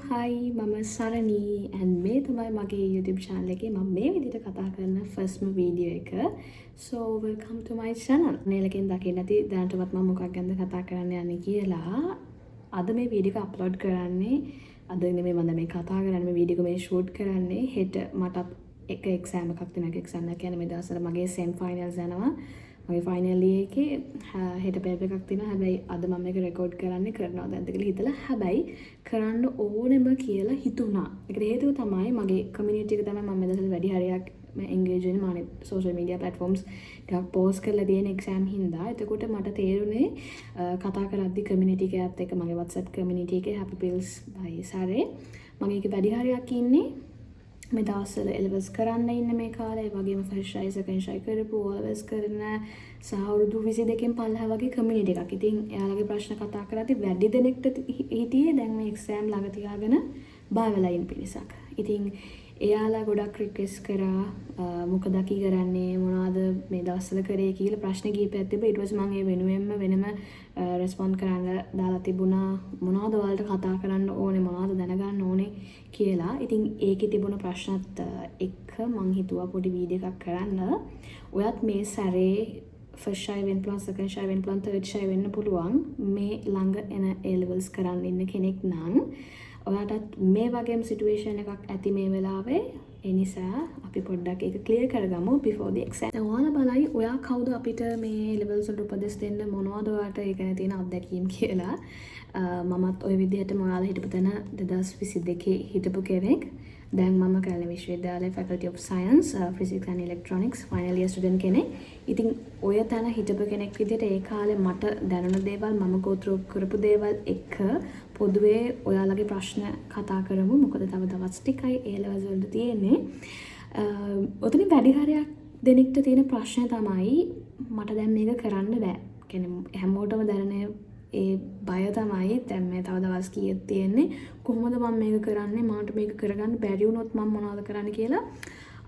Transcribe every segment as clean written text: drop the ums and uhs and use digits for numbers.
hi මම සරණී and මේ තමයි මගේ YouTube channel එකේ මම මේ විදිහට කතා කරන first වීඩියෝ එක. So welcome to my channel. නේලකින් දකින්න ඇති දැනටමත් මම මොකක් ගැනද කතා කරන්න යන්නේ කියලා. අද මේ වීඩියෝ එක අප්ලෝඩ් කරන්නේ අද නෙමෙයි මම මේ කතා කරන්නේ මේ වීඩියෝ එක මේ ෂූට් කරන්නේ හෙට මට එක එක්සෑම් එකක් තියෙනවා. ඒක එක්සෑම් එක කියන්නේ මේ දවස්වල මගේ සෙම් ෆයිනල්ස් යනවා. මගේ ෆයිනල් එකේ හෙට පේපර් එකක් තියෙනවා. හැබැයි අද මම මේක රෙකෝඩ් කරනවා දැන්ද කියලා හිතලා හැබැයි කරන්න ඕනෙම කියලා හිතුණා. ඒකට හේතුව තමයි මගේ කමියුනිටි එක තමයි මම මෙතන වැඩි හරියක් එන්ගේජ් වෙන්නේ මානේ සෝෂල් මීඩියා ප්ලැට්ෆෝම්ස් ටිකක් පෝස්ට් කරලා තියෙන එක්සෑම් හින්දා. එතකොට මට තේරුනේ කතා කරද්දි කමියුනිටි එකත් එක්ක මගේ WhatsApp කමියුනිටි එකේ Happy Pills by සාරේ මම ඒක වැඩි හරියක් ඉන්නේ මේ දවස්වල එලෙවල්ස් කරන්න ඉන්න මේ කාලේ ඒ වගේම ෆස්ට් ට්‍රයි සෙකන්ඩ් ට්‍රයි කරපු ඕලෙවල්ස් කරන සහ අවුරුදු 22කින් පල්ලෙහා වගේ කමියුනිටි එකක්. ඉතින් එයාලගේ ප්‍රශ්න කතා කරද්දී වැඩි දෙනෙක්ට හිටියේ දැන් මේ එක්සෑම් ළඟ තියාගෙන බය වෙලා ඉන්න පිරිසක්. ඉතින් එයාලා ගොඩක් රික්වෙස්ට් කරා මොකද කී කරන්නේ මොනවද මේ දවස්වල කරේ කියලා ප්‍රශ්න කීපයක් තිබ්බා. ඊට පස්සේ මම ඒ වෙනුවෙන්ම වෙනම රෙස්පොන්ඩ් කරන්න දාලා තිබුණා මොනවද ඔයාලට කතා කරන්න ඕනේ මොනවද දැනගන්න ඕනේ කියලා. ඉතින් ඒකේ තිබුණ ප්‍රශ්නත් එක්ක මං හිතුවා පොඩි වීඩියෝ එකක් කරන්න. ඔයත් මේ සැරේ ෆස්ට් ෂයි වෙන්න පුළුවන් සෙකන්ඩ් ෂයි වෙන්න පුළුවන් තර්ඩ් ෂයි වෙන්න පුළුවන් මේ ළඟ එන A levels කරන්න ඉන්න කෙනෙක් නම් ඔයාටත් මේ වගේම සිටුේෂන් එකක් ඇති මේ වෙලාවේ. ඒ නිසා අපි පොඩ්ඩක් ඒක ක්ලියර් කරගමු before the exam. ඔයාලා බලයි ඔයා කවුද අපිට මේ levels වලට උපදෙස් දෙන්න මොනවද ඔයාට ඒ ගැන තියෙන අත්දැකීම් කියලා. මමත් ওই විදිහටම ඔයාලා හිටපු තැන 2022 හිටපු කෙනෙක්. දැන් මම කැලණි විශ්වවිද්‍යාලයේ Faculty of Science Physics and Electronics final year student කෙනෙක්. ඉතින් ඔය තැන හිටපු කෙනෙක් විදිහට ඒ කාලේ මට දැනුණ දේවල් මම go through කරපු දේවල් එක්ක පොදුවේ ඔයාලගේ ප්‍රශ්න කතා කරමු. මොකද තව දවස් ටිකයි A levels වලට තියෙන්නේ. ඔතන වැඩි හරියක් දෙනෙක්ට තියෙන ප්‍රශ්නය තමයි මට දැන් මේක කරන්න බෑ. කියන්නේ හැමෝටම දැනෙන ඒ බය තමයි දැන් මේ තව දවස් කීයක් තියෙන්නේ කොහොමද මම මේක කරන්නේ මාට මේක කරගන්න බැරි වුණොත් මම මොනවද කරන්න කියලා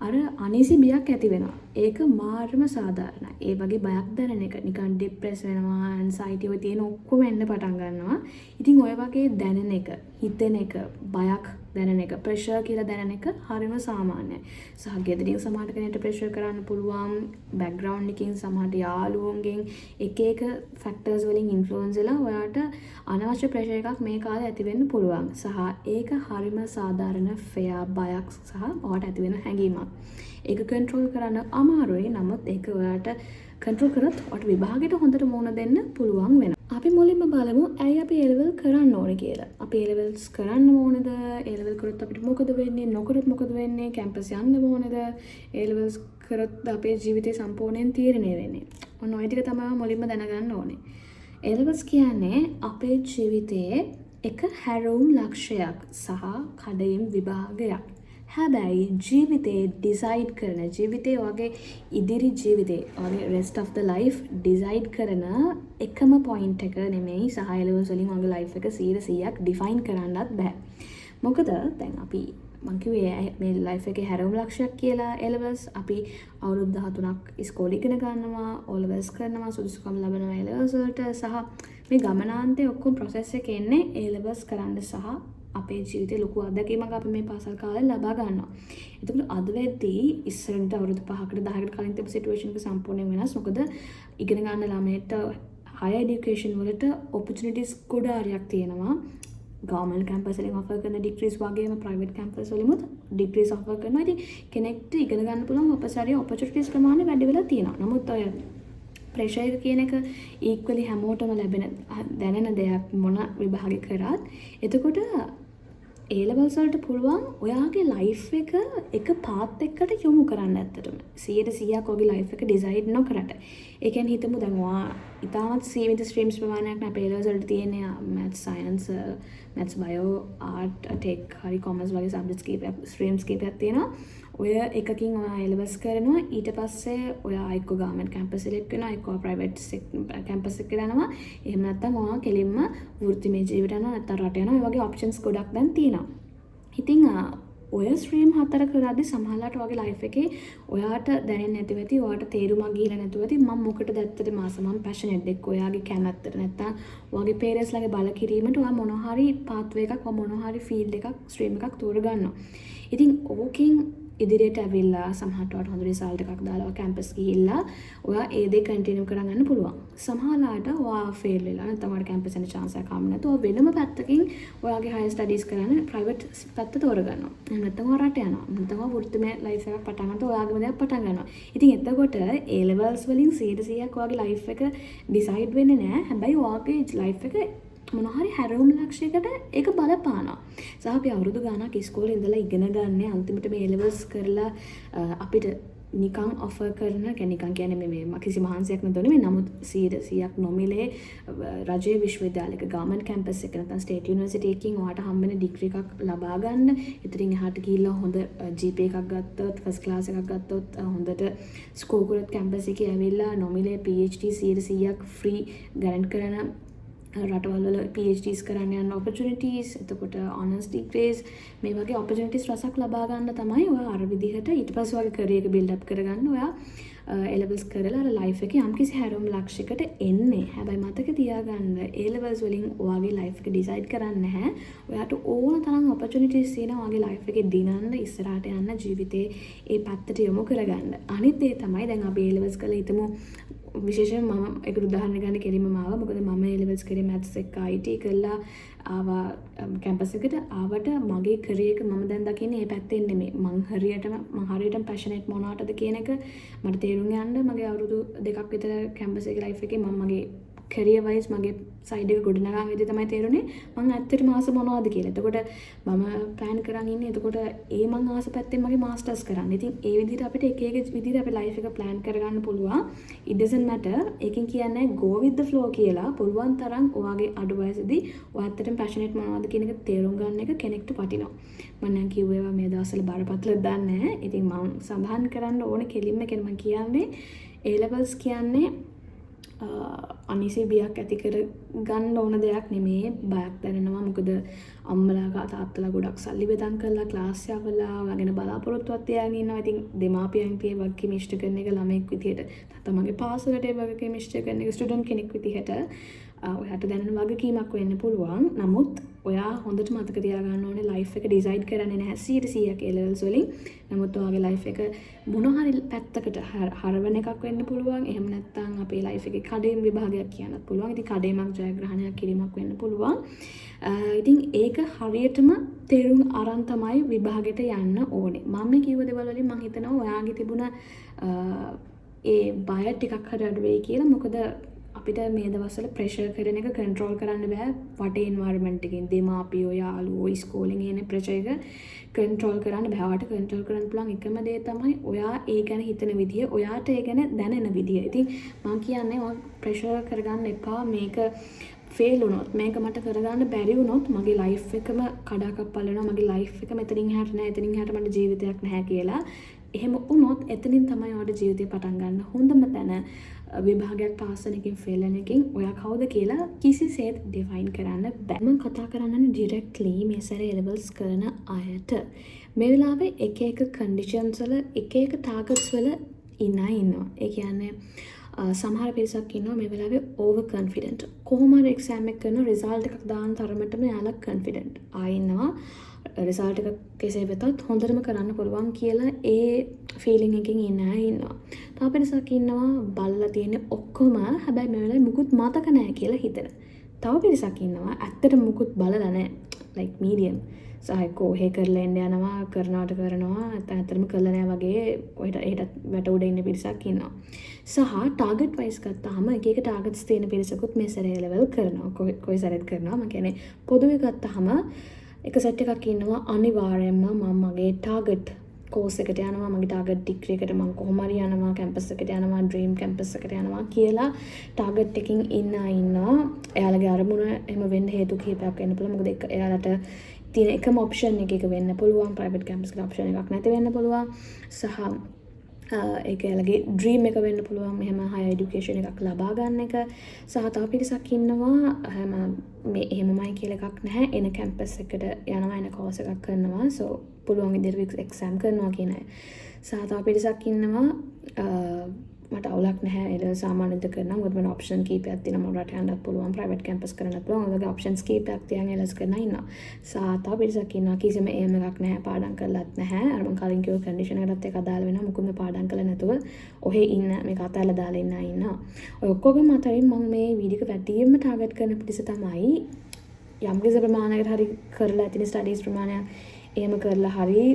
අර අනීසි බියක් ඇති වෙනවා. ඒක මාර්ම සාධාරණයි. ඒ වගේ බයක් දැනෙන එක නිකන් ડિප්‍රෙස් වෙනවා, ඇන්සයිටි ඔය තියෙන ඔක්කොම එන්න පටන් ගන්නවා. ඉතින් ඔය වගේ දැනෙන එක, හිතෙන එක, බයක් දැනෙන එක, ප්‍රෙෂර් කියලා දැනෙන එක හරිම සාමාන්‍යයි. සහ ගෙදරින් සමහර කෙනෙක්ට ප්‍රෙෂර් කරන්න පුළුවන්, බෑග්ග්‍රවුන්ඩ් එකකින් සමහර යාළුවෝන්ගෙන් එක එක ෆැක්ටර්ස් වලින් ඉන්ෆ්ලුවන්ස් වෙලා ඔයාට අනවශ්‍ය ප්‍රෙෂර් එකක් මේ කාලේ ඇති වෙන්න පුළුවන්. සහ ඒක හරිම සාධාරණ ෆෙයා බයක් සහ ඔයාට ඇති වෙන හැඟීමක්. ඒක කන්ට්‍රෝල් කරන්න අමාරුයි. නමුත් ඒක ඔයාට කන්ට්‍රෝල් කරොත් ඔයාට විභාගෙට හොඳට මුහුණ දෙන්න පුළුවන් වෙනවා. අපි මුලින්ම බලමු ඇයි අපි A level කරන්න ඕනේ කියලා. අපි A levels කරන්න ඕනේද? A level කරොත් අපිට මොකද වෙන්නේ? නොකරොත් මොකද වෙන්නේ? කැම්පස් යන්න ඕනේද? A levels කරොත් අපේ ජීවිතේ සම්පූර්ණයෙන් තීරණය වෙන්නේ. ඔන්න ඔය ටික තමයි මුලින්ම දැනගන්න ඕනේ. A levels කියන්නේ අපේ ජීවිතයේ එක හැරවුම් ලක්ෂයක් සහ කඩයිම් විභාගයක්. හැබැයි ජීවිතේ ඩිසයිඩ් කරන ජීවිතේ වගේ ඉදිරි ජීවිතේ වගේ rest of the life decide කරන එකම පොයින්ට් එක නෙමෙයි සහ A levels වලින් වගේ life එක 100%ක් ඩිෆයින් කරන්නත් බෑ. මොකද දැන් අපි මං කිව්වේ මේ life එකේ හැරවුම් ලක්ෂයක් කියලා A levels අපි අවුරුදු 13ක් ඉස්කෝලේ ඉගෙන ගන්නවා, O levels කරනවා, සුදුසුකම් ලබනවා A levels වලට සහ මේ ගමනාන්තයේ ඔක්කොම process එක එන්නේ A levels කරන්න සහ අපේ ජීවිතේ ලොකු අත්දැකීමක් අපි මේ පාසල් කාලේ ලබා ගන්නවා. එතකොට අද වෙද්දී ඉස්සරට අවුරුදු 5කට 10කට කලින් තිබු සිටුේෂන් එක සම්පූර්ණයෙන් වෙනස්. මොකද ඉගෙන ගන්න ළමයට higher education වලට opportunities ගොඩාරියක් තියෙනවා. ගවර්න්මන්ට් කැම්පස් වලින් ඔෆර් කරන ඩිග්‍රීස් වගේම ප්‍රයිවට් කැම්පස් වලිමුත් ඩිග්‍රීස් ඔෆර් කරනවා. ඉතින් කෙනෙක්ට ඉගෙන ගන්න පුළුවන් opportunities ප්‍රමාණය වැඩි වෙලා තියෙනවා. නමුත් ඔය ප්‍රෙෂර් එක කියන එක equally හැමෝටම ලැබෙන දැනෙන දෙයක් මොන විභාගෙ කරත්. එතකොට A levels වලට පුළුවන් ඔයාගේ life එක path එකකට යොමු කරන්න ඇත්තටම 100%ක් ඔයාගේ life එක decide නොකරට. ඒ කියන්නේ හිතමු දැන් ඔයා ඉතාමත් සීමිත streams ප්‍රමාණයක් නේ අපේ A levels වලට තියෙන්නේ maths science maths bio art tech හරි commerce වගේ subjects කීපයක් streams කීපයක් තියෙනවා. ඔය එකකින් ඔයා A levels කරනවා ඊට පස්සේ ඔයා එක්ක ගවර්න්මන්ට් කැම්පස් select වෙනවා එක්ක ප්‍රයිවට් කැම්පස් එකට යනවා. එහෙම නැත්නම් ඔයා කෙලින්ම වෘත්තිමය ජීවිතයට යනවා නැත්නම් රට යනවා. ඒ වගේ options ගොඩක් දැන් තියෙනවා. ඉතින් ඔය ස්ට්‍රීම් 4 කරද්දි සමහරලාට ඔයාගේ ලයිෆ් එකේ ඔයාට දැනෙන්නේ නැතිව ඇති, ඔයාට තේරුමක් ගිහිලා නැතුව ඇති මම මොකටද ඇත්තටම ආස, මම පැෂනට් එක්ක ඔයාගේ කැමැත්තට නැත්තම් ඔයාගේ පේරන්ට්ස් ලාගේ බල කිරීමට ඔයා මොනවා හරි පාත්වේ එකක්, මොනවා හරි ෆීල්ඩ් එකක්, ස්ට්‍රීම් එකක් තෝරගන්නවා. ඉතින් ඕකෙන් ඉදිරියට ඇවිල්ලා සමහරට හොඳ රිසල්ට් එකක් දාලා කැම්පස් ගිහිල්ලා ඔයා ඒ දේ කන්ටිනියු කරන් යන්න පුළුවන්. සමහරලාට ඔයා ෆේල් වෙලා නැත්නම් ඔයාට කැම්පස් යන chance එකක් හම්බ නැතුව වෙනම පැත්තකින් ඔයාගේ හයර් ස්ටඩීස් කරන්න ප්‍රයිවට් පැත්ත තෝරගන්නවා. එහෙම නැත්නම් ඔයා රට යනවා. නැත්නම් ඔයා වෘත්තිමය ලයිෆ් එකක් පටන් ගන්නත් ඔයාගේම දෙයක් පටන් ගන්නවා. ඉතින් එතකොට A levels වලින් 100%ක් ඔයාගේ ලයිෆ් එක ඩිසයිඩ් වෙන්නේ නැහැ. හැබැයි ඔයාගේ ලයිෆ් එක මොනහරි හැරවුම් ලක්ෂයකට ඒක බලපානවා. සහ අපි අවුරුදු ගාණක් ඉස්කෝලේ ඉඳලා ඉගෙන ගන්න අන්තිමට මේ A levels කරලා අපිට නිකන් ඔෆර් කරන නිකන් කියන්නේ මේ කිසි මහන්සියක් නැතුව නෙමෙයි. නමුත් 100%ක් නොමිලේ රජයේ විශ්වවිද්‍යාලයක ගවර්න්මන්ට් කැම්පස් එක නැත්නම් ස්ටේට් යුනිවර්සිටි එකකින් ඔයාට හම්බෙන ඩිග්‍රී එකක් ලබා ගන්න. ඉතින් එහාට ගිහිල්ලා හොඳ GPA එකක් ගත්තොත්, ෆස්ට් ක්ලාස් එකක් ගත්තොත්, හොඳට ස්කෝර් කරත් කැම්පස් එකේ ඇවිල්ලා නොමිලේ PhD 100%ක් ෆ්‍රී ගරන්ට් කරන රටවල් වල PhDs කරන්න යන opportunities, එතකොට honors degrees, මේ වගේ opportunities රසක් ලබා ගන්න තමයි ඔයා අර විදිහට ඊට පස්සේ ඔයාගේ career එක build up කරගන්න ඔයා A levels කරලා අර life එකේ යම්කිසි හැරවුම් ලක්ෂයකට එන්නේ. හැබැයි මතක තියාගන්න A levels වලින් ඔයාගේ life එක decide කරන්නේ නැහැ. ඔයාට ඕන තරම් opportunities තියෙනවා ඔයාගේ life එකේ දිනන්න, ඉස්සරහට යන්න, ජීවිතේ ඒ පැත්තට යොමු කරගන්න. අනිත් දේ තමයි දැන් අපි A levels කරලා හිතමු විශේෂයෙන් මම ඒක උදාහරණ ගන්න කෙලින්ම ආවා. මොකද මම A levels කරේ maths එක්ක IT කරලා ආවා කැම්පස් එකට. ආවට මගේ career එක මම දැන් දකින්නේ මේ පැත්තෙන් නෙමෙයි. මම හරියටම passionate මොනවටද කියන එක මට තේරුම් ගන්න මගේ අවුරුදු 2ක් විතර කැම්පස් එකේ life එකේ මම මගේ career wise මගේ side එක ගොඩනගා වෙද්දී තමයි තේරුනේ මම ඇත්තටම ආස මොනවද කියලා. එතකොට මම plan කරන් ඉන්නේ. එතකොට මම ආස පැත්තෙන් මගේ masters කරන්න. ඉතින් ඒ විදිහට අපිට එක විදිහට අපේ life එක plan කරගන්න පුළුවන්. It doesn't matter. ඒකෙන් කියන්නේ go with the flow කියලා. පුළුවන් තරම් ඔයාගේ අඩු වයසේදී ඔයා ඇත්තටම passionate මොනවද කියන එක තේරුම් ගන්න එක කෙනෙක්ට වටිනවා. මම නම් කිව්වා මේ දවස්වල බරපතල දන්නේ නැහැ. ඉතින් මම සඳහන් කරන්න ඕනේ කෙලින්ම මම කියන්නේ A levels කියන්නේ අනිසි බියක් ඇති කර ගන්න ඕන දෙයක් නෙමේ. බයක් දැනෙනවා. මොකද අම්මලා තාත්තලා ගොඩක් සල්ලි බෙදන් කරලා ක්ලාස් යවලා ඔයාගෙන බලාපොරොත්තුවක් තියාගෙන ඉන්නවා. ඉතින් දෙමාපියන්ගේ වගකීම ඉෂ්ට කරන එක ළමෙක් විදියට, තමන්ගේ පාසලට වගකීම ඉෂ්ට කරන එක ස්ටුඩන්ට් කෙනෙක් විදිහට ඔයාට දැනෙන වගකීමක් වෙන්න පුළුවන්. නමුත් ඔයා හොඳට මතක තියාගන්න ඕනේ ලයිෆ් එක ඩිසයිඩ් කරන්නේ නැහැ 100%ක් A levels වලින්. නමුත් ඔයාගේ ලයිෆ් එක මොන හරි පැත්තකට හරවන එකක් වෙන්න පුළුවන්. එහෙම නැත්නම් අපේ ලයිෆ් එකේ කඩේම විභාගයක් කියන්නත් පුළුවන්. ඉතින් කඩේමක් ජයග්‍රහණයක් කිරීමක් වෙන්න පුළුවන්. ඉතින් ඒක හරියටම තේරුම් අරන් තමයි විභාගෙට යන්න ඕනේ. මම මේ කිව්ව දේවල් වලින් මම හිතනවා ඔයාගේ තිබුණ ඒ බය ටිකක් හරි අඩු වෙයි කියලා. මොකද අපිට මේ දවස්වල ප්‍රෙෂර් කරන එක කන්ට්‍රෝල් කරන්න බෑ. වටේ එන්වයරන්මන්ට් එකෙන් දෙමාපියෝ, යාළුවෝ, ඉස්කෝලෙන් එන ප්‍රෙෂර් එක කන්ට්‍රෝල් කරන්න බෑ. වට කන්ට්‍රෝල් කරන්න පුළුවන් එකම දේ තමයි ඔයා ඒ ගැන හිතන විදිය, ඔයාට ඒ ගැන දැනෙන විදිය. ඉතින් මම කියන්නේ ඔයා ප්‍රෙෂර් කරගන්න එපා. මේක ෆේල් වුණොත්, මේක මට කරගන්න බැරි වුණොත් මගේ ලයිෆ් එකම කඩාකප්පල් වෙනවා. මගේ ලයිෆ් එක මෙතනින් එහාට නෑ, එතනින් එහාට මට ජීවිතයක් නැහැ කියලා. එහෙම වුණොත් එතනින් තමයි ඔයාට ජීවිතේ පටන් ගන්න හොඳම තැන. විභාගයක් පාස් වෙන එකකින් ෆේල් වෙන එකකින් ඔයා කවුද කියලා කිසිසේත් ඩිෆයින් කරන්න බෑ. මම කතා කරන්නේ ඩිරෙක්ට්ලි මේ සැරේ ලෙවල්ස් කරන අයට. මේ වෙලාවේ එක එක කන්ඩිෂන්ස් වල එක එක ටාගට්ස් වල ඉන්නවා. ඒ කියන්නේ සමහර පිරිසක් ඉන්නවා මේ වෙලාවේ ඕවර් කොන්ෆිඩන්ට්. කොහොම හරි එක්සෑම් එක කරන රිසල්ට් එකක් දාන තරමටම යාලා කොන්ෆිඩන්ට්. ඉන්නවා රිසල්ට් එක කෙසේ වෙතත් හොඳටම කරන්න පුළුවන් කියලා ඒ ෆීලිං එකකින් ඉන්න අය ඉන්නවා. තව පිරිසක් ඉන්නවා බලලා තියෙන ඔක්කොම හැබැයි මේ වෙලාවේ මුකුත් මතක නැහැ කියලා හිතන. තව පිරිසක් ඉන්නවා ඇත්තටම මුකුත් බලලා නැහැ. like medium. සායකෝ හේ කරලා එන්න යනවා, කරනවට කරනවා, නැත්නම් ඇත්තටම කරලා නැහැ වගේ ඔහෙට වැට උඩ ඉන්න පිරිසක් ඉන්නවා. සහ ටාගට් වයිස් ගත්තාම එක එක ටාගට්ස් තියෙන පිරිසකුත් මේ සැරේ ලෙවල් කරනවා. කොයි සැරේත් කරනවා. මම කියන්නේ පොදුවේ ගත්තාම එක සෙට් එකක් ඉන්නවා අනිවාර්යයෙන්ම මම මගේ ටාගට් කෝස් එකට යනවා, මගේ ටාගට් ඩිග්‍රී එකට මම කොහොම හරි යනවා, කැම්පස් එකට යනවා, ඩ්‍රීම් කැම්පස් එකට යනවා කියලා ටාගට් එකකින් ඉන්නවා. එයාලගේ අරමුණ එහෙම වෙන්න හේතු කිහිපයක් වෙන්න පුළුවන්. මොකද එයාලට තියෙන එකම ඔප්ෂන් එකක වෙන්න පුළුවන්, ප්‍රයිවට් කැම්පස් එකේ ඔප්ෂන් එකක් නැති වෙන්න පුළුවන්. සහ ඒක එයාලගේ ඩ්‍රීම් එක වෙන්න පුළුවන් මෙහෙම හයර් එඩියුකේෂන් එකක් ලබා ගන්න එක. සහ තව පිරිසක් ඉන්නවා මේ එහෙමමයි කියලා එකක් නැහැ. එන කැම්පස් එකට යනවා එන කෝස් එකක් කරනවා. so පුළුවන් විදිහට එක්සෑම් කරනවා කියන අය. සහ තව පිරිසක් ඉන්නවා මට අවුලක් නැහැ එළ සාමාන්‍යද කරනවා. මොකද මම ඔප්ෂන් කීපයක් තියෙනවා. මම රට යන්නත් පුළුවන්, ප්‍රයිවට් කැම්පස් කරන්නත් පුළුවන්. ඔය වගේ ඔප්ෂන්ස් කීපයක් තියන් එළස් කරන ඉන්නවා. සහ තව පිරිසක් ඉන්නවා කිසිම ඒම් එකක් නැහැ, පාඩම් කරලත් නැහැ. අර මම කලින් කිව්ව කන්ඩිෂන් එකටත් ඒක අදාළ වෙනවා. මොකද පාඩම් කරලා නැතුව ඔහේ ඉන්න මේක අතහැරලා දාලා ඉන්න අය ඉන්නවා. ඔය ඔක්කොගේම අතරින් මම මේ වීඩියෝ එක වැඩියෙන්ම ටාගට් කරන පිරිස තමයි යම් කිසි ප්‍රමාණයකට හරි කරලා ඇතින ස්ටඩීස් ප්‍රමාණයක් එහෙම කරලා හරි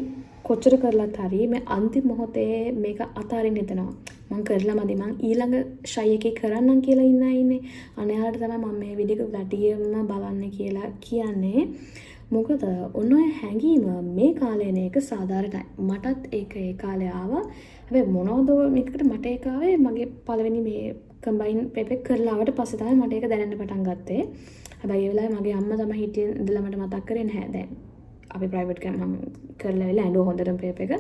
කොච්චර කරලත් හරි මේ අන්තිම මොහොතේ මේක අතාරින්න හිතනවා. මං කරලා මදි මං ඊළඟ ෂයි එකේ කරන්නම් කියලා ඉන්න අය ඉන්නේ. අනයාලට තමයි මම මේ වීඩියෝ එක වැඩියෙන්ම බලන්න කියලා කියන්නේ. මොකද ඔන්න ඔය හැඟීම මේ කාලේ එන එක සාධාරණයි. මටත් ඒක ඒ කාලේ ආවා. හැබැයි මොනවද මේකට මට ඒක ආවේ මගේ පළවෙනි මේ කම්බයින් පේපර් කරලා ආවට පස්සේ තමයි මට ඒක දැනෙන්න පටන් ගත්තේ. හැබැයි ඒ වෙලාවේ මගේ අම්මා තමයි හිටියේ ඉඳලා මට මතක් කරේ නැහැ දැන්. අපි ප්‍රයිවට් කැම් මම කරලා වෙලා ඇඬුව හොඳටම පේපර් එක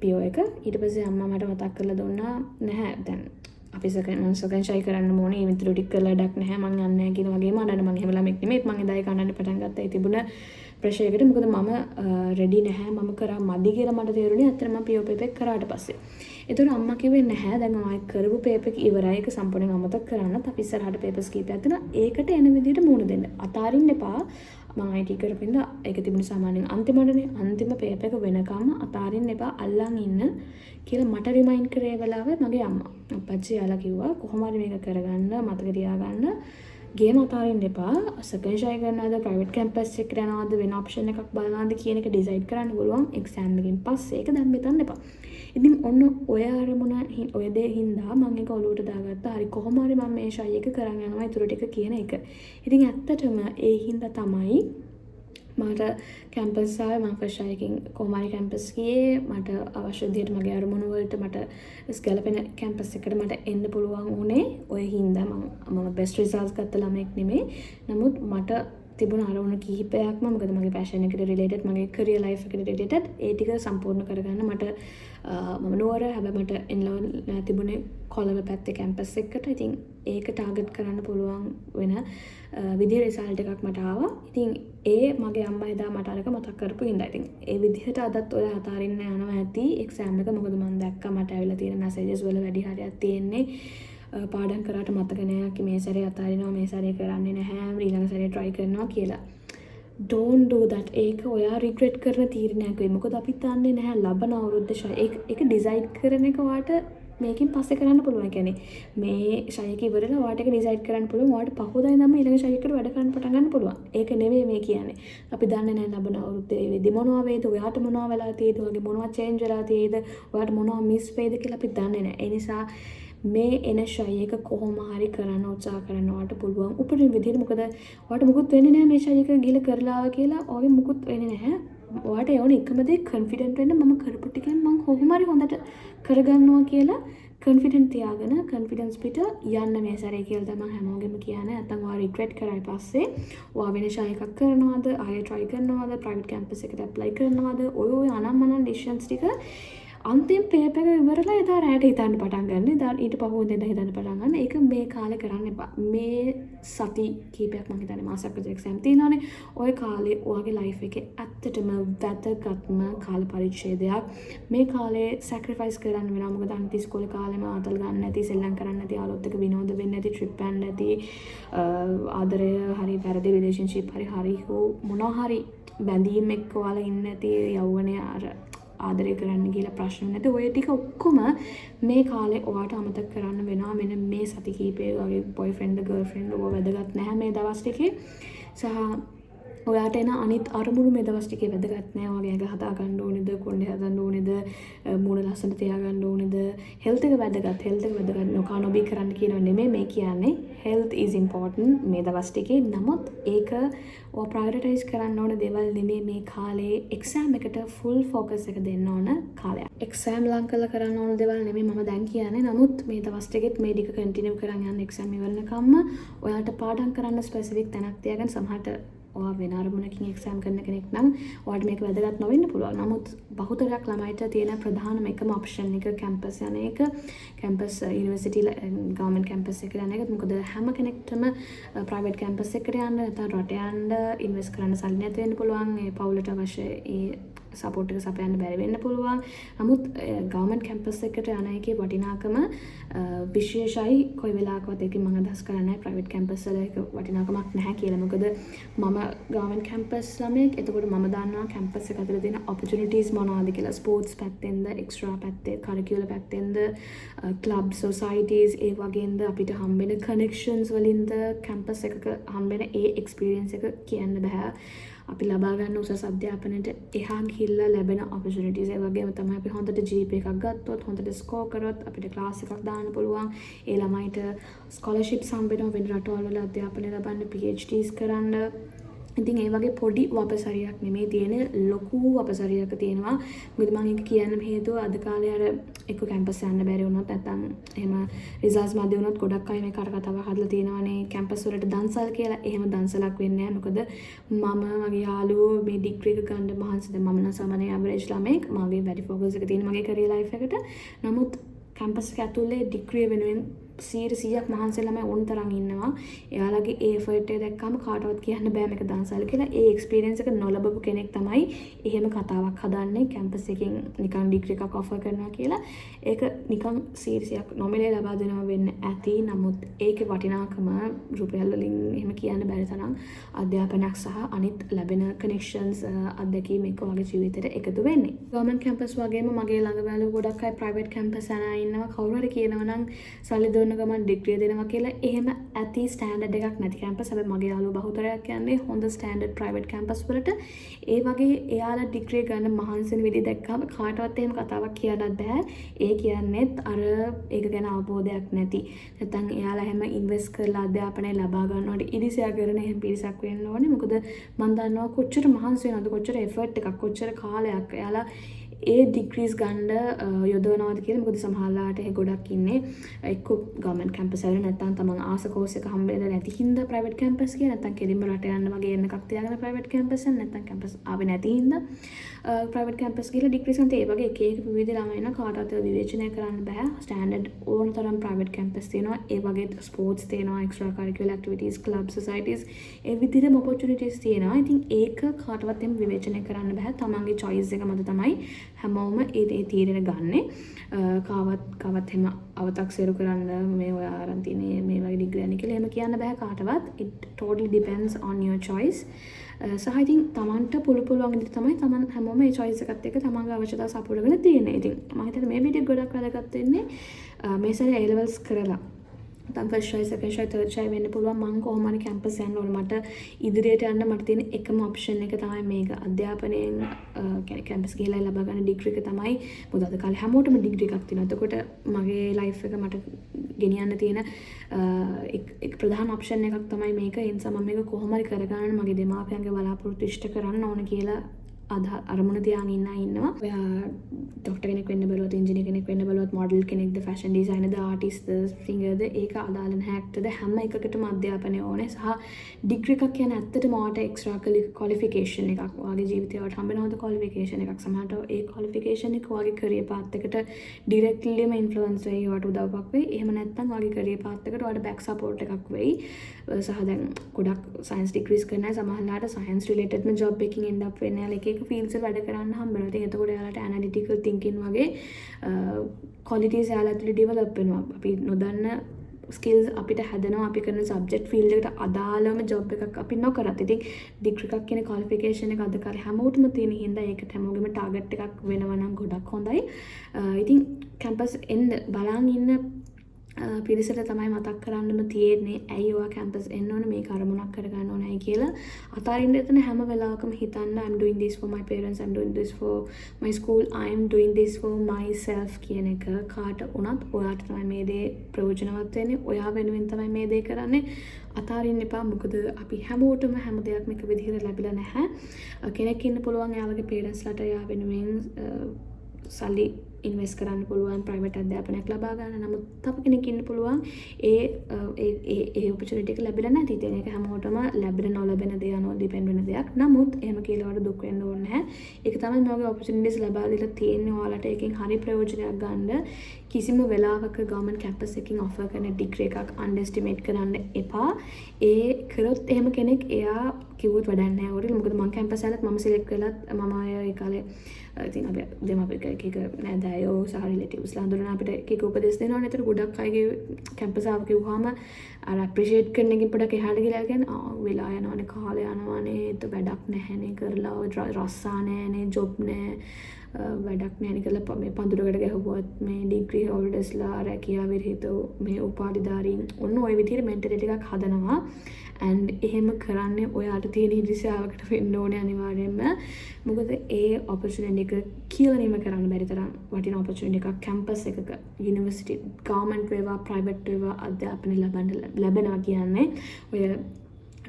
PO එක ඊට පස්සේ අම්මා මට මතක් කරලා දුන්නා නැහැ දැන් අපි සෙකන්ඩ් ෂයි කරන්න ඕනේ ඒ විතර ටික කරලා වැඩක් නැහැ මං යන්නේ නැහැ කියන වගේම අඬන මං එහෙම ළමෙක් නෙමෙයි මං එදායි කන්නන්න පටන් ගත්තා ඒ තිබුණ ප්‍රෙෂර් එකට මොකද මම රෙඩි නැහැ මම කරා මදි කියලා මට තේරුණේ අතන මම PO පේපර් කරාට පස්සේ ඒතර අම්මා කිව්වේ නැහැ දැන් මම කරපු පේපර් එක ඉවරයි ඒක සම්පූර්ණයෙන් අමතක කරන්නත් අපි ඉස්සරහට පේපර්ස් කීපයක් දෙනවා ඒකට එන විදිහට මූණ දෙන්න අතාරින්න එපා මම IT කරපින්ද ඒක තිබුණ සාමාන්‍යයෙන් අන්තිමටනේ අන්තිම පේපර් එක වෙනකම් අතාරින්න එපා අල්ලන් ඉන්න කියලා මට රිමයින්ඩ් කරේ වෙලාවේ මගේ අම්මා. අප්පච්චි යාලා කිව්වා කොහොම හරි මේක කරගන්න මතක තියාගන්න ගේම අතාරින්න එපා. සෙකන්ඩ් ෂයි කරනවාද ප්‍රයිවට් කැම්පස් එකට යනවාද වෙන ඔප්ෂන් එකක් බලනවාද කියන එක ඩිසයිඩ් කරන්න පුළුවන් එක්සෑම් එකකින් පස්සේ ඒක දැන් මෙතන එපා. ඉතින් ඔන්න ඔය අරමුණ ඔය දේ හින්දා මම ඒක ඔලුවට දාගත්තා. හරි කොහොම හරි මම මේ ෂයි එක කරන් යනවා ඊටු ටික කියන එක. ඉතින් ඇත්තටම ඒ හින්දා තමයි මට කැම්පස් ආවේ මම ෆස්ට් එකකින් කොමාරි කැම්පස් ගියේ මට අවශ්‍ය විදිහට මගේ අරමුණු වලට මට ස්කැලපෙන කැම්පස් එකට මට එන්න පුළුවන් වුණේ ඔය හින්දා මම බෙස්ට් රිසල්ට්ස් ගත්ත ළමෙක් නෙමෙයි නමුත් මට තිබුණ අරමුණු කිහිපයක්ම මොකද මගේ පැෂන් එකට රිලේටඩ් මගේ කරියර් ලයිෆ් එකට රිලේටඩ් ඒ ටික සම්පූර්ණ කරගන්න මට මම නුවර හැබැයි මට එන්ලෝ තිබුණේ කොළඹ පැත්තේ කැම්පස් එකකට ඉතින් ඒක ටාගට් කරන්න පුළුවන් වෙන විදිහේ රිසල්ට් එකක් මට ආවා. ඉතින් ඒ මගේ අම්මා එදා මට අරක මතක් කරපු හින්දා. ඉතින් ඒ විදිහට අදත් ඔය අතාරින්න යනවා ඇති එක්සෑම් එක මොකද මම දැක්කා මට ඇවිල්ලා තියෙන මැසේජස් වල වැඩි හරියක් තියෙන්නේ පාඩම් කරාට මතක නෑ කි මේ සැරේ අතාරිනවා මේ සැරේ කරන්නේ නැහැ ඊළඟ සැරේ try කරනවා කියලා. Don't do that. ඒක ඔයා regret කරන තීරණයක් වෙයි. මොකද අපි දන්නේ නැහැ ලබන අවුරුද්ද ඒක decide කරන එක වාට මේකෙන් පස්සේ කරන්න පුළුවන්. කියන්නේ මේ ෂයි එක ඉවරලා ඔයාට ඒක decide කරන්න පුළුවන්. ඔයාට පහුවදා ඉඳන්ම ඊළඟ ෂයි එකට වැඩ කරන්න පටන් ගන්න පුළුවන්. ඒක නෙමෙයි මේ කියන්නේ. අපි දන්නේ නැහැ ලබන අවුරුද්දේ වෙදි මොනවා වේද, ඔයාට මොනවා වෙලා තියෙද, ඔයාගේ මොනවා change වෙලා තියෙද, ඔයාට මොනවා miss වෙයිද කියලා අපි දන්නේ නැහැ. ඒ නිසා මේ එන ෂයි එක කොහොම හරි කරන්න උත්සාහ කරනවාට පුළුවන් උපරිම විදිහට මොකද ඔයාට මුකුත් වෙන්නේ නැහැ මේ ෂයි එක ගිහලා කරලා ආවා කියලා ඔයාගේ මුකුත් වෙන්නේ නැහැ ඔයාට ඒ ඕනේ එකම දේ කන්ෆිඩන්ට් වෙන්න මම කරපු ටිකෙන් මම කොහොම හරි හොඳට කරගන්නවා කියලා කන්ෆිඩන්ට් තියාගෙන කන්ෆිඩන්ස් පිට යන්න මේ සැරේ කියලා තමයි හැමෝගෙම කියන්නේ නැත්නම් ඔයා රිග්‍රෙට් කරයි පස්සේ ඔයා වෙන ෂයි එකක් කරනවාද ආයෙ try කරනවාද ප්‍රයිවට් කැම්පස් එකට ඇප්ලයි කරනවාද ඔය අනම්මනම් ඩිසිෂන්ස් ටික අන්තිම පේපර් එක ඉවරලා එදා රැට හිතන්න පටන් ගන්න. එදා ඊට පහුවෙන්ද හිතන්න පටන් ගන්න. ඒක මේ කාලේ කරන්න එපා. මේ සති කීපයක් මම හිතන්නේ මාසයක් විතර එක්සෑම් තියෙනවානේ. ওই කාලේ ඔයාගේ ලයිෆ් එකේ ඇත්තටම වැදගත්ම කාල පරිච්ඡේදයක්. මේ කාලේ සැක්‍රිෆයිස් කරන්න වෙනවා. මොකද අනිත් ඉස්කෝලේ කාලෙම ආතල් ගන්න නැති, සෙල්ලම් කරන්න නැති, යාළුවොත් එක්ක විනෝද වෙන්න නැති, ට්‍රිප් යන්න නැති, ආදරය හරි වැරදි රිලේෂන්ෂිප් හරි මොනවා හරි බැඳීම් එක්ක ඔයාලා ඉන්නේ නැති යෞවනයේ ආදරය කරන්න කියලා ප්‍රශ්න නැති ඔය ටික ඔක්කොම මේ කාලේ ඔයාට අමතක කරන්න වෙනවා. මෙන්න මේ සති කීපේ වගේ බොයිෆ්‍රෙන්ඩ් ගර්ල්ෆ්‍රෙන්ඩ් ඔය වැදගත් නැහැ මේ දවස් ටිකේ. සහ ඔයාට එන අනිත් අරමුණු මේ දවස් ටිකේ වැදගත් නැහැ. ඔයාගේ ඇඟ හදා ගන්න ඕනේද, කොණ්ඩේ හදන්න ඕනේද, මූණ ලස්සනට තියාගන්න ඕනේද, හෙල්ත් එක වැදගත්. හෙල්ත් එක වැදගත් නොකා නොබී කරන්න කියනව නෙමෙයි මේ කියන්නේ. health is important මේ දවස් ටිකේ. නමුත් ඒක ඔයා ප්‍රයොරිටයිස් කරන්න ඕන දේවල් නෙමෙයි මේ කාලේ. එක්සෑම් එකට full focus එක දෙන්න ඕන කාලයක්. එක්සෑම් ලං කරලා කරන්න ඕන දේවල් නෙමෙයි මම දැන් කියන්නේ. නමුත් මේ දවස් ටිකෙත් මේ ටික කන්ටිනියු කරන් යන්න එක්සෑම් ඉවරනකම්ම ඔයාලට පාඩම් කරන්න ස්පෙસિෆික් තැනක් තියාගන්න සමහරට ඔයා වෙන අරමුණකින් එක්සෑම් කරන කෙනෙක් නම් ඔයාට මේක වැදගත් නොවෙන්න පුළුවන්. නමුත් බහුතරයක් ළමයිට තියෙන ප්‍රධානම එකම ඔප්ෂන් එක කැම්පස් යන එක. කැම්පස් යුනිවර්සිටි ගවර්න්මන්ට් කැම්පස් එකට යන එක. මොකද හැම කෙනෙක්ටම ප්‍රයිවට් කැම්පස් එකට යන්න නැත්නම් රට යන්න ඉන්වෙස්ට් කරන්න සල්ලි නැති වෙන්න පුළුවන්. ඒ පවුලට අවශ්‍ය ඒ සපෝට් එක සපයන්න බැරි වෙන්න පුළුවන්. නමුත් ගවර්න්මන්ට් කැම්පස් එකට යන එකේ වටිනාකම විශේෂයි. කොයි වෙලාවකවත් ඒකෙන් මම අදහස් කරන්නේ ප්‍රයිවට් කැම්පස් වල ඒක වටිනාකමක් නැහැ කියලා. මොකද මම ගවර්න්මන්ට් කැම්පස් ළමයෙක්. එතකොට මම දන්නවා කැම්පස් එක ඇතුලේ තියෙන ඔපචුනිටිස් මොනවද කියලා. ස්පෝර්ට්ස් පැත්තෙන්ද, එක්ස්ට්‍රා පැත්තේ, කරිකියුලර් පැත්තෙන්ද, ක්ලබ් සොසයිටිස් ඒ වගේන්ද අපිට හම්බෙන කනෙක්ෂන්ස් වලින්ද කැම්පස් එකක හම්බෙන ඒ එක්ස්පීරියන්ස් එක කියන්න බෑ. අපි ලබා ගන්න උසස් අධ්‍යාපනයට එහා ගිහිල්ලා ලැබෙන ඔපචුනිටිස් ඒ වගේම තමයි අපි හොඳට GPA එකක් ගත්තොත් හොඳට ස්කෝර් කරොත් අපිට ක්ලාස් එකක් දාන්න පුළුවන්. ඒ ළමයිට ස්කෝලර්ෂිප්ස් හම්බෙනවා වෙන රටවල් වල අධ්‍යාපනය ලබන්න, PhDs කරන්න. ඉතින් ඒ වගේ පොඩි වපසරියක් නෙමෙයි තියෙන්නේ, ලොකු වපසරියක් තියෙනවා. මොකද මම ඒක කියන්න හේතුව අද කාලේ අර එක්ක කැම්පස් යන්න බැරි වුණොත් නැත්නම් එහෙම රිසල්ට්ස් මැදි වුණොත් ගොඩක් අය මේ කතාවක් හදලා තියෙනවානේ කැම්පස් වලට දන්සල් කියලා. එහෙම දන්සලක් වෙන්නේ නැහැ. මොකද මම මගේ යාළුවෝ මේ ඩිග්‍රී එක ගන්න මහන්සිද මම නම් සාමාන්‍ය ඇවරේජ් ළමෙක්. මගේ වැඩි ෆෝකස් එක තියෙන මගේ කැරියර් ලයිෆ් එකට. නමුත් කැම්පස් එක ඇතුලේ ඩිග්‍රී වෙනුවෙන් 100% මහන්සි ළමයි ඕන තරම් ඉන්නවා. එයාලගේ ඒ එෆර්ට් එක දැක්කම කාටවත් කියන්න බෑ මේක දන්සල් කියලා. ඒ එක්ස්පීරියන්ස් එක නොලබපු කෙනෙක් තමයි එහෙම කතාවක් හදන්නේ කැම්පස් එකෙන් නිකන් ඩිග්‍රී එකක් ඔෆර් කරනවා කියලා. ඒක නිකන් 100%ක් නොමිලේ ලබා දෙනවා වෙන්න ඇති. නමුත් ඒකේ වටිනාකම රුපියල් වලින් එහෙම කියන්න බැරි තරම් අධ්‍යාපනයක් සහ අනිත් ලැබෙන කනෙක්ෂන්ස් අත්දැකීම් එක වගේ ජීවිතේට එකතු වෙන්නේ. ගවර්න්මන්ට් කැම්පස් වගේම මගේ ළඟ බැලුව ගොඩක් අය ප්‍රයිවට් කැම්පස් යන අය ඉන්නවා. කවුරු හරි කියනවා නම් සල්ලි ගමන් ඩිග්‍රිය දෙනවා කියලා. එහෙම ඇති ස්ටෑන්ඩඩ් එකක් නැති කැම්පස්. හැබැයි මගේ යාළුවෝ බහුතරයක් යන්නේ හොඳ ස්ටෑන්ඩඩ් ප්‍රයිවට් කැම්පස් වලට. ඒ වගේ එයාලා ඩිග්‍රිය ගන්න මහන්සි වෙන විදිහ දැක්කම කාටවත් එහෙම කතාවක් කියන්නත් බෑ. ඒ කියන්නේත් අර ඒක ගැන අවබෝධයක් නැති. නැත්නම් එයාලා හැම ඉන්වෙස්ට් කරලා අධ්‍යාපනය ලබා ගන්නවට ඉරිසියා කරන එහෙම පිරිසක් වෙන්න ඕනේ. මොකද මම දන්නවා කොච්චර මහන්සි වෙනවද, කොච්චර එෆර්ට් එකක්, කොච්චර කාලයක් එයාලා ඒ ඩිග්‍රීස් ගන්න යොදවනවාද කියලා. මොකද සමහරලාට ඒ ගොඩක් ඉන්නේ එක්ක ගවර්න්මන්ට් කැම්පස් වල නැත්නම් තමන් ආස කෝස් එක හම්බෙන්නේ නැති හින්දා ප්‍රයිවට් කැම්පස් කියලා. නැත්නම් කෙලින්ම රට යන්න වගේ එන්න එකක් තියාගෙන ප්‍රයිවට් කැම්පස් එක නැත්නම් කැම්පස් ආවේ නැති හින්දා ප්‍රයිවට් කැම්පස් කියලා ඩිග්‍රීස් ගන්න. ඒ වගේ එක එක විවිධ ළමයි ඉන්න කාටවත් විවේචනය කරන්න බෑ. ස්ටෑන්ඩඩ් ඕන තරම් ප්‍රයිවට් කැම්පස් තියෙනවා. ඒ වගේ ස්පෝර්ට්ස් තියෙනවා, එක්ස්ට්‍රා කරිකියුලර් ඇක්ටිවිටීස්, ක්ලබ් සොසයිටිස් ඒ විදිහටම ඔපචුනිටිස් තියෙනවා. ඉතින් ඒක කාටවත් එහෙම විවේචනය කරන්න බෑ. තමන්ගේ choice එක මත තමයි හැමෝම ඒ තීරණ ගන්නෙ. කවත් එහෙම අවතක්සේරු කරන්න මේ ඔය අරන් තියෙන මේ වගේ ඩිග්‍රී යන්නේ කියලා එහෙම කියන්න බෑ කාටවත්. It totally depends on your choice. සහ ඉතින් තමන්ට පුළුවන් විදිහට තමයි තමන් හැමෝම මේ choice එකත් එක්ක තමන්ගේ අවශ්‍යතාව සපුරගෙන තියෙන්නේ. ඉතින් මම හිතන්නේ මේ වීඩියෝ ගොඩක් වැදගත් වෙන්නේ මේ සැරේ A levels කරලා නැත්නම් first choice, second choice, third choice වෙන්න පුළුවන්. මම කොහොම හරි කැම්පස් යන්න ඕන. මට ඉදිරියට යන්න මට තියෙන එකම ඔප්ෂන් එක තමයි මේක. අධ්‍යාපනයෙන් කැම්පස් ගිහලා ලබා ගන්න ඩිග්‍රී එක තමයි. මොකද අද කාලේ හැමෝටම ඩිග්‍රී එකක් තියෙනවා. එතකොට මගේ ලයිෆ් එක මට ගෙනියන්න තියෙන එක් ප්‍රධාන ඔප්ෂන් එකක් තමයි මේක. ඒ නිසා මම මේක කොහොම හරි කරගන්න මගේ දෙමාපියන්ගේ බලාපොරොත්තු ඉෂ්ට කරන්න ඕන කියලා අරමුණ තියාගෙන ඉන්නවා. ඔයා ડોක්ටර් කෙනෙක් වෙන්න බලවත්, ඉන්ජිනියර් කෙනෙක් වෙන්න බලවත්, මොඩල් කෙනෙක්ද, ෆැෂන් ඩිසයිනර්ද, ආටිස්ට්ද, සිංගර්ද, ඒක අදාළ නැහැ. ඇක්ටර්ද, හැම එකකටම අධ්‍යාපනය ඕනේ. සහ ඩිග්‍රී එකක් කියන්නේ ඇත්තටම ඔයාට එක්ස්ට්‍රා ක්වොලිෆිකේෂන් එකක්. ඔයාගේ ජීවිතේ ඔයාට හම්බෙන හොඳ ක්වොලිෆිකේෂන් එකක්. සමහරට ඒ ක්වොලිෆිකේෂන් එක ඔයාගේ කැරියර් පාත් එකට ඩිරෙක්ට්ලිම ඉන්ෆ්ලුවන්ස් වෙයි. ඔයාට උදව්වක් වෙයි. එහෙම නැත්නම් ඔයාගේ කැරියර් පාත් එකට ඔයාට බෑක් සපෝට් එකක් වෙයි. සහ දැන් ගොඩක් සයන්ස් ඩිග්‍රීස් කරන අය සමහරලාට සයන්ස් රිලේටඩ්ම ජොබ් එකකින් එන්ඩ් අප් වෙන්න යාලා එක ෆීල්ඩ්ස් වල වැඩ කරන්න හම්බෙනවා. ඉතින් එතකොට යාලට ඇනලිටිකල් තින්කින් වගේ ක්වොලිටිස් යාලා ඇතුලේ ඩෙවලොප් වෙනවා. අපි නොදන්න ස්කිල්ස් අපිට හැදෙනවා. අපි කරන සබ්ජෙක්ට් ෆීල්ඩ් එකට අදාළම ජොබ් එකක් අපි නොකරත්. ඉතින් ඩිග්‍රී එකක් කියන ක්වොලිෆිකේෂන් එක අද කාලේ හැමෝටම තියෙන හින්දා ඒකට හැමෝගෙම ටාගට් එකක් වෙනවා නම් ගොඩක් හොඳයි. ඉතින් කැම්පස් එන්න බලන් ඉන්න පිරිසට තමයි මතක් කරන්නම තියෙන්නේ ඇයි ඔයා කැම්පස් එන්න ඕනේ, මේක අරමුණක් කරගන්න ඕනේ කියලා. අතාරින්න එතන හැම වෙලාවකම හිතන්න I'm doing this for my parents, I'm doing this for my school, I'm doing this for myself කියන එක කාට උනත් ඔයාට තමයි මේ දේ ප්‍රයෝජනවත් වෙන්නේ. ඔයා වෙනුවෙන් තමයි මේ දේ කරන්නේ. අතාරින්න එපා. මොකද අපි හැමෝටම හැම දෙයක්ම එක විදිහට ලැබිලා නැහැ. කෙනෙක් ඉන්න පුළුවන් එයාගේ parents ලට එයා වෙනුවෙන් සල්ලි ඉන්වෙස්ට් කරන්න පුළුවන් ප්‍රයිවට් අධ්‍යාපනයක් ලබා ගන්න. නමුත් තව කෙනෙක් ඉන්න පුළුවන් ඒ ඔපචුනිටි එක ලැබිලා නැති. ඉතින් ඒක හැමෝටම ලැබෙන නොලැබෙන දේ අනුව ඩිපෙන්ඩ් වෙන දෙයක්. නමුත් එහෙම කියලා වල දුක් වෙන්න ඕනේ නැහැ. ඒක තමයි මේ වගේ ඔපචුනිටිස් ලබා දීලා තියෙන්නේ ඔයාලට. ඒකෙන් හරි ප්‍රයෝජනයක් ගන්න. කිසිම වෙලාවක ගවර්න්මන්ට් කැම්පස් එකකින් ඔෆර් කරන ඩිග්‍රී එකක් අන්ඩර්ස්ටිමේට් කරන්න එපා. ඒ කරොත් එහෙම කෙනෙක් එයා කිව්වොත් වැඩක් නැහැ. ඔරි මොකද මම කැම්පස් එකලත් මම සිලෙක්ට් වෙලත් මම ඒ කාලේ ඉතින් අපි දෙමාපිය එක නෑදෑයෝ සහ රිලටිව්ස්ලා හඳුනන අපිට එක උපදෙස් දෙනවනේ. ඒතර ගොඩක් අයගේ කැම්පස් ආව කිව්වහම අර ඇප්‍රීෂিয়েට් කරන එකෙන් පොඩක් එහාට ගිහලා කියන්නේ වෙලා යනවනේ කාලය යනවනේ ඒත් වැඩක් නැහැනේ කරලා ඔය රස්සා නැහැනේ ජොබ් නැහැ වැඩක් නැහැ කියලා මේ පඳුරකට ගැහුවත් මේ ඩිග්‍රී හෝල්ඩර්ස්ලා රැකියාව විරහිත මේ උපාධිධාරීන් ඔන්න ওই විදිහට මෙන්ටැලිටි එකක් හදනවා. and එහෙම කරන්නේ ඔයාට තියෙන ඉරිසියාවකට වෙන්න ඕනේ අනිවාර්යයෙන්ම. මොකද ඒ ඔපචුනිටි එක කියලා නිම කරන්න බැරි තරම් වටින ඔපචුනිටි එකක් කැම්පස් එකක යුනිවර්සිටි ගවර්න්මන්ට් වේවා ප්‍රයිවට් වේවා අධ්‍යාපනය ලැබෙනවා කියන්නේ ඔය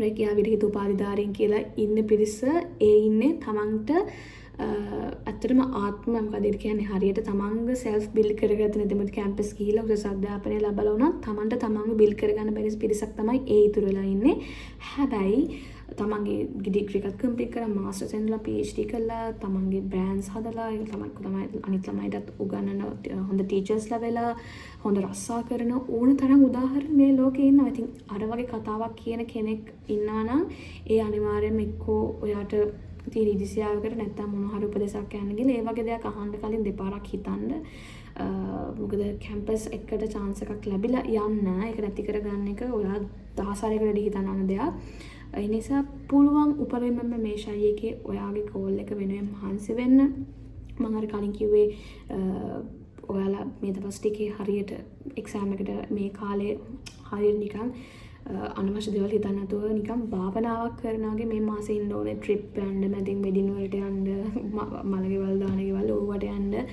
රැකියාව විරහිත උපාධිධාරීන් කියලා ඉන්න පිරිස ඒ ඉන්නේ තමන්ට ඇත්තටම ආත්ම මොකද කියන්නේ හරියට තමන්ව සෙල්ෆ් බිල්ඩ් කරගත්ත නැති මොකද කැම්පස් ගිහිල්ලා උසස් අධ්‍යාපනය ලැබලා වුණත් තමන්ට තමන්ව බිල්ඩ් කරගන්න බැරි පිරිසක් තමයි ඒ ඉතුරු වෙලා ඉන්නේ. හැබැයි තමන්ගේ ඩිග්‍රී එකත් කම්ප්ලීට් කරලා මාස්ටර්ස් එන්ඩ්ලා PhD කරලා තමන්ගේ බ්‍රෑන්ඩ්ස් හදලා ඒක තමයි අනිත් ළමයිටත් උගන්වන හොඳ ටීචර්ස්ලා වෙලා හොඳ රස්සා කරන ඕන තරම් උදාහරණ මේ ලෝකේ ඉන්නවා. ඉතින් අර වගේ කතාවක් කියන කෙනෙක් ඉන්නවා නම් ඒ අනිවාර්යයෙන්ම එක්කෝ ඔයාට තියෙන ඉදිසියාවකට නැත්තම් මොන හරි උපදේශයක් කියන්න ගිහලා ඒ වගේ දෙයක් අහන්න කලින් දෙපාරක් හිතන්න. මොකද කැම්පස් එකට chance එකක් ලැබිලා යන්න ඒක නැති කරගන්න එක ඔයා දහසාරයකට වැඩි හිතන්න ඕන දෙයක්. ඒ නිසා පුළුවන් උපරිමම මේ ශායයේ ඔයාගේ කෝල් එක වෙනුවෙන් මහන්සි වෙන්න. මම අර කලින් කිව්වේ ඔයාලා මේ දවස් ටිකේ හරියට එක්සෑම් එකට මේ කාලේ හරියට නිකන් අනවශ්‍ය දේවල් හිතන්න නැතුව නිකන් භාවනාවක් කරනවාගේ මේ මාසේ ඉන්න ඕනේ ට්‍රිප් යන්න මැදින් වෙඩින් වලට යන්න මලගෙවල් දාන ගෙවල් ඕවට යන්න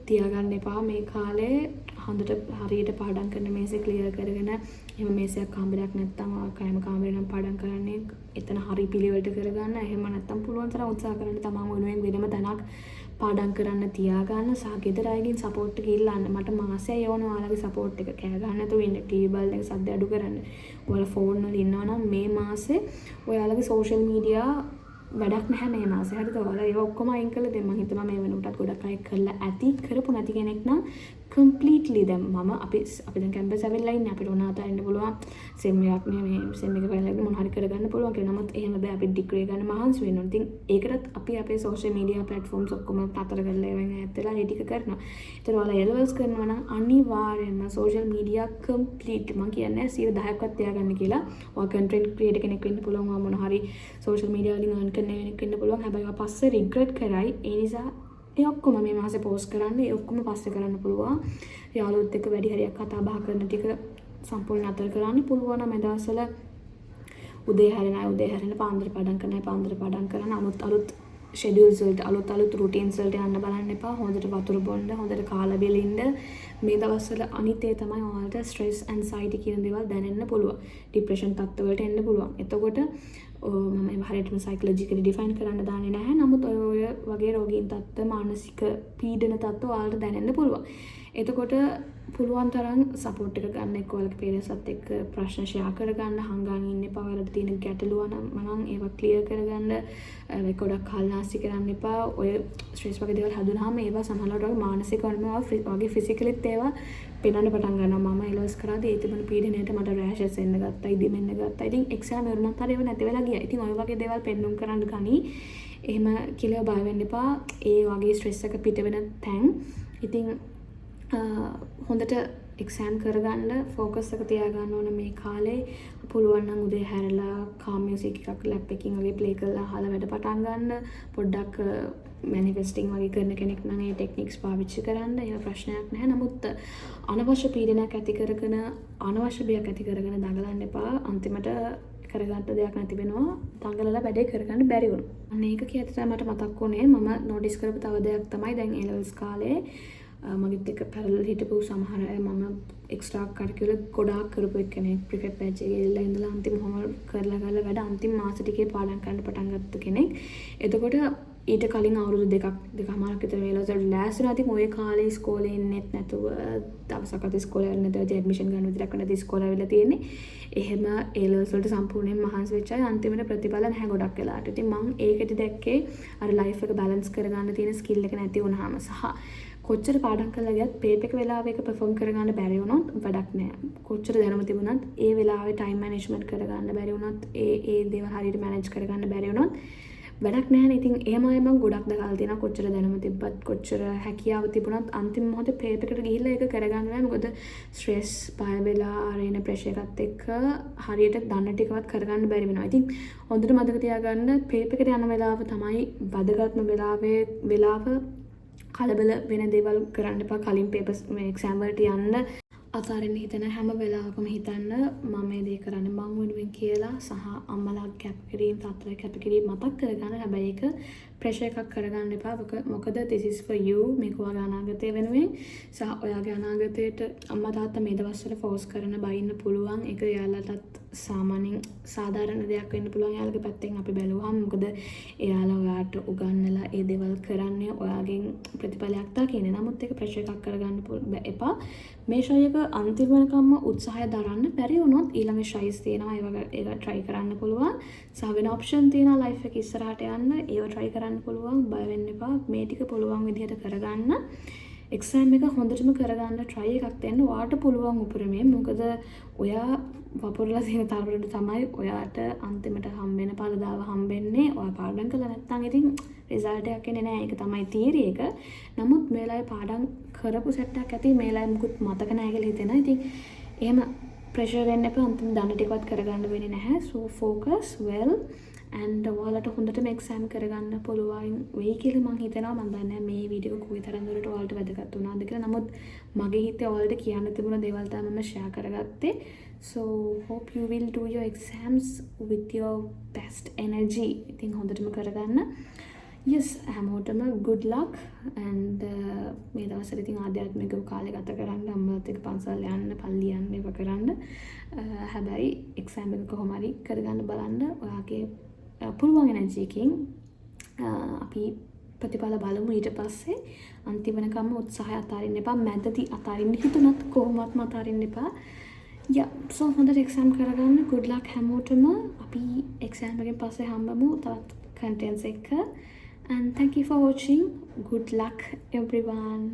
තියාගන්න එපා. මේ කාලේ හොඳට හරියට පාඩම් කරන මේසේ ක්ලියර් කරගෙන එහෙම මේසයක් හම්බෙලක් නැත්නම් කයම කාමරේ නම් පාඩම් කරන්නේ එතන හරි පිළිවෙලට කරගන්න. එහෙම නැත්නම් පුළුවන් තරම් උත්සාහ කරන්න තමන් වෙනුවෙන් වෙනම තැනක් පාඩම් කරන්න තියාගන්න සහ ගෙදර අයගෙන් සපෝට් එක ඉල්ලන්න. මට මාසෙයි ඕන ඔයාලගේ සපෝට් එක කෑ ගන්න නැතුව ඉන්න ටීවී බලන එක සද්ද අඩු කරන්න. ඔයාලා ෆෝන් වල ඉන්නවා නම් මේ මාසේ ඔයාලගේ සෝෂල් මීඩියා වැඩක් නැහැ මේ මාසේ. හරිද? ඔයාලා ඒව ඔක්කොම අයින් කරලා දැන් මම හිතනවා මේ වෙනකොටත් ගොඩක් අය කරලා ඇති. කරපු නැති කෙනෙක් නම් completely දැන් මම අපි දැන් කැම්පස් ඇවිල්ලා ඉන්නේ අපිට උනාට ඉන්න පුළුවන් සෙම් එකක් මේ සෙම් එක වෙලාවක මොන හරි කරගන්න පුළුවන් කියලා. නමුත් එහෙම බෑ අපි ඩිග්‍රී ගන්න මහන්සි වෙන්න ඕනේ. ඉතින් ඒකටත් අපි අපේ සෝෂල් මීඩියා ප්ලැට්ෆෝම්ස් ඔක්කොම නතර කරලා ඒවෙන් ඈත් වෙලා ඒ ටික කරනවා. ඒතර ඔයාලා එලෙවල්ස් කරනවා නම් අනිවාර්යයෙන්ම සෝෂල් මීඩියා කම්ප්ලීට් මම කියන්නේ 10%ක්වත් තියාගන්න කියලා. ඔයා කන්ටෙන්ට් ක්‍රියේටර් කෙනෙක් වෙන්න පුළුවන්. ඔයා මොන හරි සෝෂල් මීඩියා වලින් earn කරන කෙනෙක් වෙන්න පුළුවන්. හැබැයි ඔයා පස්සේ රිග්‍රෙට් කරයි. ඒ නිසා ඒ ඔක්කොම මේ මාසේ පෝස්ට් කරන්න ඒ ඔක්කොම පස්සේ කරන්න පුළුවන්. යාළුවොත් එක්ක වැඩි හරියක් කතා බහ කරන ටික සම්පූර්ණ අතර කරන්න පුළුවන්. නම් මේ දවස්වල උදේ හැරෙන පාන්දර පාඩම් කරන අය පාන්දර පාඩම් කරන අලුත් ෂෙඩියුල්ස් වලට අලුත් රුටීන්ස් වලට යන්න බලන්න එපා. හොඳට වතුර බොන්න, හොඳට කාලා බෙලින්න. මේ දවස්වල අනිත් ඒ තමයි ඔයාලට ස්ට්‍රෙස් ඇන්සයිටි කියන දේවල් දැනෙන්න පුළුවන්. ડિප්‍රෙෂන් තත්ත්ව වලට එන්න පුළුවන්. එතකොට මම ඒ හරියටම සයිකොලොජිකලි ඩිෆයින් කරන්න දාන්නේ නැහැ. නමුත් ඔය වගේ රෝගීන් තත්ත්ව මානසික පීඩන තත්ත්ව ඔයාලට දැනෙන්න පුළුවන්. එතකොට පුළුවන් තරම් සපෝට් එක ගන්න එක්ක ඔයාලගේ පේරන්ට්ස්ත් එක්ක ප්‍රශ්න ෂෙයා කරගන්න හංගන් ඉන්න එපා. ඔයාලට තියෙන ගැටලුව නම් ඒවා ක්ලියර් කරගන්න. ඒක ගොඩක් කල්නාස්ති කරන්න එපා. ඔය ස්ට්‍රෙස් වගේ දේවල් හදුනහම ඒවා සමහරවිට වගේ මානසික වගේ ෆිසිකලිත් ඒවා පේන්න පටන් ගන්නවා. මම එලොස් කරාදී ඒ තිබුණු පීඩනයට මට රෑෂස් එන්න ගත්තා, ඉදිමෙන්න ගත්තා. ඉතින් එක්සෑම් වරුණත් හරියව නැති වෙලා ගියා. ඉතින් ඔය වගේ දේවල් පෙන්නුම් කරන්න ගනි. එහෙම කියලා බය වෙන්න එපා. ඒ වගේ ස්ට්‍රෙස් එක පිට වෙන තැන්. ඉතින් හොඳට එක්සෑම් කරගන්න ෆෝකස් එක තියාගන්න ඕන මේ කාලේ. පුළුවන් නම් උදේ හැරලා කාම් මියුසික් එකක් ලැප් එකකින් වගේ ප්ලේ කරලා අහලා වැඩ පටන් ගන්න. පොඩ්ඩක් මැනිෆෙස්ටිං වගේ කරන කෙනෙක් නම් ඒ ටෙක්නික්ස් පාවිච්චි කරන්න. ඒක ප්‍රශ්නයක් නැහැ. නමුත් අනවශ්‍ය පීඩනයක් ඇති කරගෙන අනවශ්‍ය බියක් ඇති කරගෙන දඟලන්න එපා. අන්තිමට කරගත්ත දෙයක් නැති වෙනවා. දඟලලා වැඩේ කරගන්න බැරි වුණා. අන්න ඒක කියද්දි තමයි මට මතක් වුණේ මම නෝටිස් කරපු තව දෙයක් තමයි දැන් A levels කාලේ මගෙත් එක්ක පැරලල් හිටපු සමහර අය මම එක්ස්ට්‍රා කරිකියුලර් ගොඩාක් කරපු කෙනෙක්. ක්‍රිකට් මැච් එකේ ගිහලා ඉඳලා අන්තිම හෝම්වර්ක් කරලා වැඩ අන්තිම මාස ටිකේ පාඩම් කරන්න පටන් ගත්ත කෙනෙක්. එතකොට ඊට කලින් අවුරුදු දෙකමාරක් විතර වෙලා ඉතින් ලෑස්ති වුණා. ඉතින් ওই කාලේ ඉස්කෝලේ ඉන්නෙත් නැතුව දවසක්වත් ඉස්කෝලේ යන්නේ නැතුව ඉතින් ඇඩ්මිෂන් ගන්න විතරක් නැති ඉස්කෝලේ ආවිල්ලා තියෙන්නේ. එහෙම A levels වලට සම්පූර්ණයෙන් මහන්සි වෙච්ච අය අන්තිමට ප්‍රතිඵල නැහැ ගොඩක් වෙලාට. ඉතින් මම ඒකෙදි දැක්කේ අර ලයිෆ් එක බැලන්ස් කරගන්න තියෙන ස්කිල් එක නැති වුණාම සහ කොච්චර පාඩම් කරලා ගියත් පේපර් එක වෙලාවෙ එක පර්ෆෝම් කරගන්න බැරි වුණොත් වැඩක් නෑ. කොච්චර දැනුම තිබුණත් ඒ වෙලාවේ ටයිම් මැනේජ්මන්ට් කරගන්න බැරි වුණොත් ඒ දේවල් හරියට මැනේජ් කරගන්න බැරි වුණොත් වැඩක් නැහැ. ඉතින් එහෙම අය මම ගොඩක් දකලා තියෙනවා. කොච්චර දැනුම තිබ්බත් කොච්චර හැකියාව තිබුණත් අන්තිම මොහොතේ පේපර් එකට ගිහිල්ලා ඒක කරගන්න බෑ. මොකද ස්ට්‍රෙස් බය වෙලා අරගෙන ප්‍රෙෂර් එකත් එක්ක හරියට දන්න ටිකවත් කරගන්න බැරි වෙනවා. ඉතින් හොඳට මතක තියාගන්න පේපර් එකට යන වෙලාව තමයි වැදගත්ම වෙලාව. කලබල වෙන දේවල් කරන්න එපා. කලින් පේපර්ස් මේ එක්සෑම් වලට යන්න අතාරින්න හිතන හැම වෙලාවකම හිතන්න මම මේ දේ කරන්නේ මං වෙනුවෙන් කියලා සහ අම්මලා කැපකිරීම තාත්තලා කැපකිරීම මතක් කරගන්න. හැබැයි ඒක ප්‍රෙෂර් එකක් කරගන්න එපා. මොකද this is for you. මේක ඔයාගේ අනාගතය වෙනුවෙන් සහ ඔයාගේ අනාගතයට අම්මා තාත්තා මේ දවස්වල ෆෝස් කරන බයින්න පුළුවන්. ඒක එයාලටත් සාමාන්‍යයෙන් සාධාරණ දෙයක් වෙන්න පුළුවන්. එයාලගේ පැත්තෙන් අපි බැලුවාම මොකද එයාලා ඔයාට උගන්වලා ඒ දේවල් කරන්නේ ඔයාගෙන් ප්‍රතිඵලයක් දකින්න. නමුත් ඒක ප්‍රෙෂර් එකක් කරගන්න එපා. මේ ෂයි එක අන්තිම වෙනකම්ම උත්සාහය දරන්න බැරි වුණොත් ඊළඟ ෂයිස් තියෙනවා. ඒක try කරන්න පුළුවන්. සහ වෙන ඔප්ෂන් තියෙනවා ලයිෆ් එක ඉස්සරහට යන්න. ඒව try කරන්න පුළුවන්. බය වෙන්න එපා. මේ ටික පුළුවන් විදිහට කරගන්න. එක්සෑම් එක හොඳටම කරගන්න try එකක් දෙන්න. ඔයාට පුළුවන් උපරිමයෙන්. මොකද ඔයා වපුරලා තියෙන තරමට තමයි ඔයාට අන්තිමට හම්බෙන පළදාව හම්බෙන්නේ. ඔයා පාඩම් කළා නැත්නම් ඉතින් රිසල්ට් එකක් එන්නේ නැහැ. ඒක තමයි තියරි එක. නමුත් මේ වෙලාවේ පාඩම් කරපු සෙට් එකක් ඇති මේ වෙලාවේ මුකුත් මතක නැහැ කියලා හිතෙනවා. ඉතින් එහෙම ප්‍රෙෂර් වෙන්න එපා. අන්තිම දන්න ටිකවත් කරගන්න වෙන්නේ නැහැ. so focus well and ඔයාලට හොඳටම එක්සෑම් කරගන්න පුළුවන් වෙයි කියලා මම හිතනවා. මම දන්නේ නැහැ මේ වීඩියෝ එක කොයිතරම් දුරට ඔයාලට වැදගත් වුණාද කියලා. නමුත් මගේ හිතේ ඔයාලට කියන්න තිබුණ දේවල් තමයි මම ෂෙයා කරගත්තේ. so hope you will do your exams with your best energy. ඉතින් හොඳටම කරගන්න. yes හැමෝටම good luck and මේ දවස්වල ඉතින් ආධ්‍යාත්මික කාලය ගත කරන්න අම්මලාත් එක්ක පන්සල් යන්න පල්ලි යන්න ඒව කරන්න. හැබැයි එක්සෑම් එක කොහොම හරි කරගන්න බලන්න. ඔයාගේ පුළුවන් එනර්ජි එකකින් අපි ප්‍රතිඵල බලමු. ඊට පස්සේ අන්තිම වෙනකම්ම උත්සාහය අතාරින්න එපා. මැදදී අතාරින්න හිතුණත් කොහොමවත් අතාරින්න එපා. so හොඳට එක්සෑම් කරගන්න. good luck හැමෝටම. අපි එක්සෑම් එකෙන් පස්සේ හම්බමු තවත් contents එක. and thank you for watching. good luck everyone.